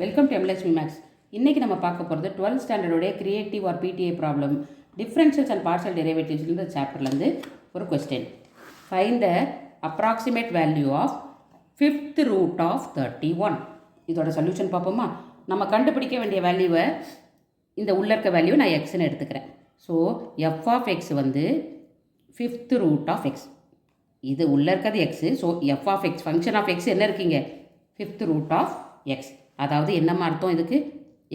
Welcome to எம்லக்ஷ்மி maths. இன்றைக்கி நம்ம பார்க்க போகிறது 12th ஸ்டாண்டர்டோடைய creative or PTA problem differentials and partial டெரிவேட்டிவ்ஸ்ன்ற சாப்டர்லேருந்து ஒரு question. Find the approximate value of 5th root of 31. இதோட சொல்யூஷன் பார்ப்போமா? நம்ம கண்டுபிடிக்க வேண்டிய வேல்யூவை இந்த உள்ள இருக்க வேல்யூ நான் எக்ஸ்ன்னு எடுத்துக்கிறேன். ஸோ எஃப் ஆஃப் எக்ஸ் வந்து 5th ரூட் ஆஃப் எக்ஸ். இது உள்ளே இருக்கிறது X. So F of X function of X என்ன இருக்கீங்க? 5th root of X. அதாவது என்னமா அர்த்தம் இதுக்கு?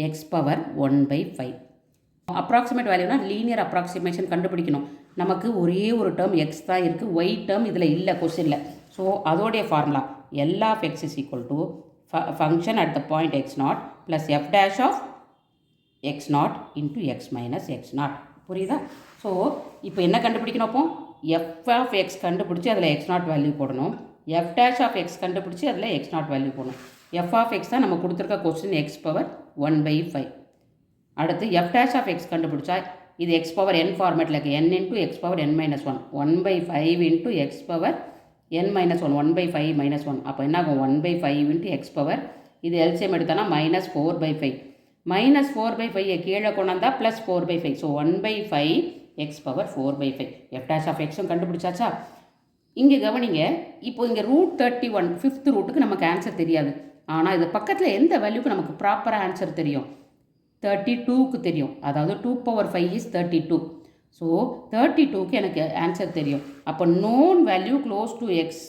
X power 1/5. அப்ராக்சிமேட் வேல்யூனா லீனியர் அப்ராக்சிமேஷன் கண்டுபிடிக்கணும். நமக்கு ஒரே ஒரு டேர்ம் எக்ஸ் தான் இருக்குது, ஒய் டேர்ம் இதில் இல்லை கொஸ்டினில். ஸோ அதோடைய formula L of X is equal to function at the point x0 plus F dash of x0 into X minus x0. புரியுதா? ஸோ இப்போ என்ன கண்டுபிடிக்கணும்? அப்போ எஃப் ஆஃப் எக்ஸ் கண்டுபிடிச்சி அதில் x0 வேல்யூ போடணும். எஃப் டேஷ் ஆஃப் எக்ஸ் கண்டுபிடிச்சி அதில் x0 வேல்யூ போடணும். எஃப் ஆஃப் எக்ஸ் தான் நம்ம கொடுத்துருக்க கொஸ்டின் எக்ஸ் பவர் 1/5. அடுத்து எஃப் டேஷ் ஆஃப் எக்ஸ் கண்டுபிடிச்சா இது எக்ஸ் பவர் n ஃபார்மேட்டில் இருக்குது. n into x power n minus 1, 1/5 into x power n minus 1, 1/5 minus 1. அப்போ என்ன ஆகும்? 1/5 இன்ட்டு எக்ஸ் பவர், இது எல்சிஎம் எடுத்தோன்னா -4/5. -4/5 கீழே கொண்டு வந்தால் plus 4/5. So 1/5 x power 4/5. F dash of எக்ஸும் கண்டுபிடிச்சாச்சா? இங்கே கவனிங்க, இப்போ இங்கே ரூட் 31 5th ரூட்டுக்கு நமக்கு ஆன்சர் தெரியாது. ஆனால் இது பக்கத்தில் எந்த வேல்யூக்கு நமக்கு ப்ராப்பராக ஆன்சர் தெரியும்? 32க்கு தெரியும். அதாவது 2/5 இஸ் 32. ஸோ 32க்கு எனக்கு ஆன்சர் தெரியும். அப்போ known value close to X,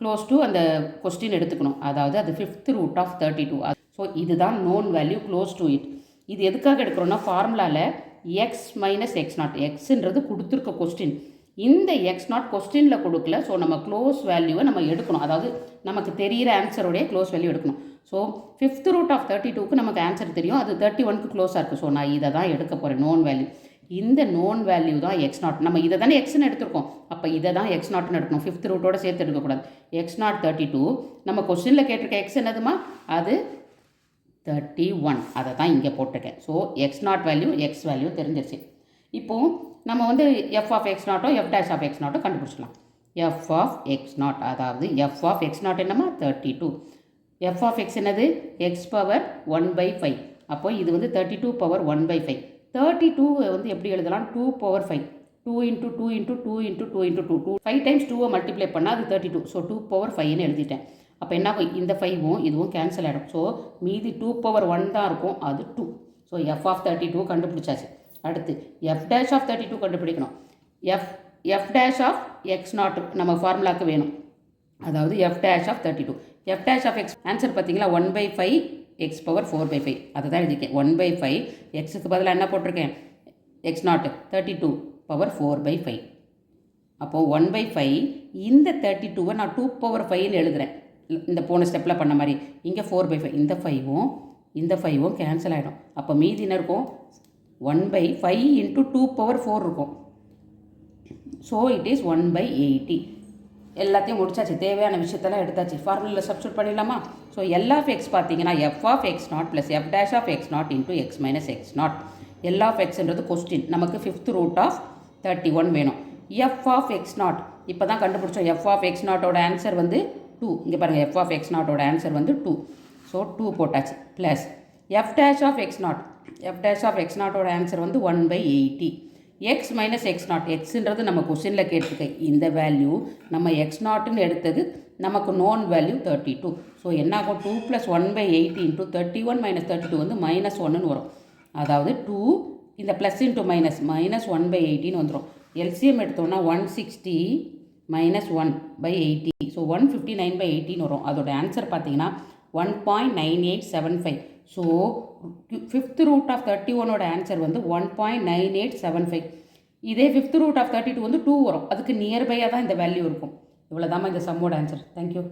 close to அந்த கொஸ்டின் எடுத்துக்கணும். அதாவது அது 5th ரூட் ஆஃப் 32. ஸோ இதுதான் known value close to it. இது எதுக்காக எடுக்கிறோன்னா ஃபார்முலாவில் எக்ஸ் மைனஸ் x0, எக்ஸுன்றது கொடுத்துருக்க கொஸ்டின். இந்த x0 கொஸ்டினில் கொடுக்கல. ஸோ நம்ம க்ளோஸ் வேல்யூவை நம்ம எடுக்கணும். அதாவது நமக்கு தெரிகிற ஆன்சருடைய க்ளோஸ் வேல்யூ எடுக்கணும். ஸோ 5th ரூட் ஆஃப் 32க்கு நமக்கு ஆன்சர் தெரியும், அது 31க்கு க்ளோஸாக இருக்குது. ஸோ நான் இதை தான் எடுக்க போகிறேன், நோன் வேல்யூ. இந்த நோன் வேல்யூ தான் x0. நம்ம இதை தானே எக்ஸ்ன்னு எடுத்துருக்கோம், அப்போ இதை தான் x0ன்னு எடுக்கணும். 5th ரூட்டோடு சேர்த்து எடுக்கக்கூடாது. x0 32. நம்ம கொஸ்டினில் கேட்டிருக்க எக்ஸ் என்னதுமா? அது 31. அதை தான் இங்கே போட்டிருக்கேன். So x0 value, X value தெரிஞ்சிருச்சு. இப்போது நம்ம வந்து F of x0 F dash of x0 கண்டுபிடிச்சிடலாம். எஃப் ஆஃப் x0, அதாவது எஃப் ஆஃப் x0 என்னமா? 32. எஃப் ஆஃப் எக்ஸ் என்னது? X power 1/5. அப்போ இது வந்து 32 பவர் 1/5. 32 வந்து எப்படி எழுதலாம்? 2/5. 2 into 2 into 2 into 2 into 2. 5 times 2 multiply பண்ணால் அது 32. ஸோ 2/5ன்னு எழுதிட்டேன். அப்போ என்ன ஆகும்? இந்த 5ம் இதுவும் கேன்சல் ஆகிடும். ஸோ மீதி 2/1 தான் இருக்கும், அது 2. ஸோ எஃப் ஆஃப் 32 கண்டுபிடிச்சாச்சு. அடுத்து எஃப் டேஷ் ஆஃப் 32 கண்டுபிடிக்கணும். எஃப் டேஷ் ஆஃப் x0 நம்ம ஃபார்முலாவுக்கு வேணும். அதாவது F dash of 32. F dash of X answer பார்த்தீங்களா? 1/5 எக்ஸ் பவர் 4/5. அதை தான் எழுதியிருக்கேன். 1/5 எக்ஸுக்கு பதிலாக என்ன போட்டிருக்கேன்? x0 32 power 4/5. அப்போது 1/5 இந்த 32வை நான் 2/5ன்னு எழுதுகிறேன். இந்த போன ஸ்டெப்பில் பண்ண மாதிரி இங்கே 4/5. இந்த 5ம் கேன்சல் ஆகிடும். அப்போ மீதி என்ன இருக்கும்? 1/5 இன்ட்டு 2/4 இருக்கும். So it is 1/80. எல்லாத்தையும் முடிச்சாச்சு, தேவையான விஷயத்தெல்லாம் எடுத்தாச்சு. ஃபார்முலாவில் சப்ஸ்டியூட் பண்ணிடலாமா? ஸோ எல் ஆஃப் எக்ஸ் பார்த்தீங்கன்னா f of x0 plus F dash of x0 into X minus x0. L of எக்ஸ்ன்றது கொஸ்டின், நமக்கு 5th ரூட் ஆஃப் 31 வேணும். எஃப் ஆஃப் x0 இப்போ தான் கண்டுபிடிச்சோம். எஃப் ஆஃப் x0ஓட ஆன்சர் வந்து 2. இங்கே பாருங்கள், எஃப் ஆஃப் x0ஓட ஆன்சர் வந்து 2. ஸோ 2 போட்டாச்சு. Plus F dash of x0, F dash of x0ஓட ஆன்சர் வந்து 1/80. எக்ஸ் மைனஸ் x0, எக்ஸுன்றது நம்ம கொஸ்டினில் கேட்டிருக்க இந்த வேல்யூ நம்ம x0ன்னு எடுத்தது, நமக்கு நோன் வேல்யூ 32. ஸோ என்ன ஆகும்? 2 + 1/80 இன்ட்டு 31 - 32 வந்து -1ன்னு வரும். அதாவது 2 இந்த ப்ளஸ் இன்ட்டு -1/80ன்னு வந்துடும். எல்சிஎம் எடுத்தோம்னா 160 - 1/80. ஸோ 159/80ன்னு வரும். அதோட ஆன்சர் பார்த்தீங்கன்னா 1.9875. ஸோ 5th ரூட் ஆஃப் 31ஓட ஆன்சர் வந்து 1.9875. இதே 5th ரூட் ஆஃப் 32 வந்து 2 வரும். அதுக்கு நியர்பையாக தான் இந்த வேல்யூ இருக்கும். இவ்வளோ தான் இந்த சம்மோட ஆன்சர். தேங்க்யூ.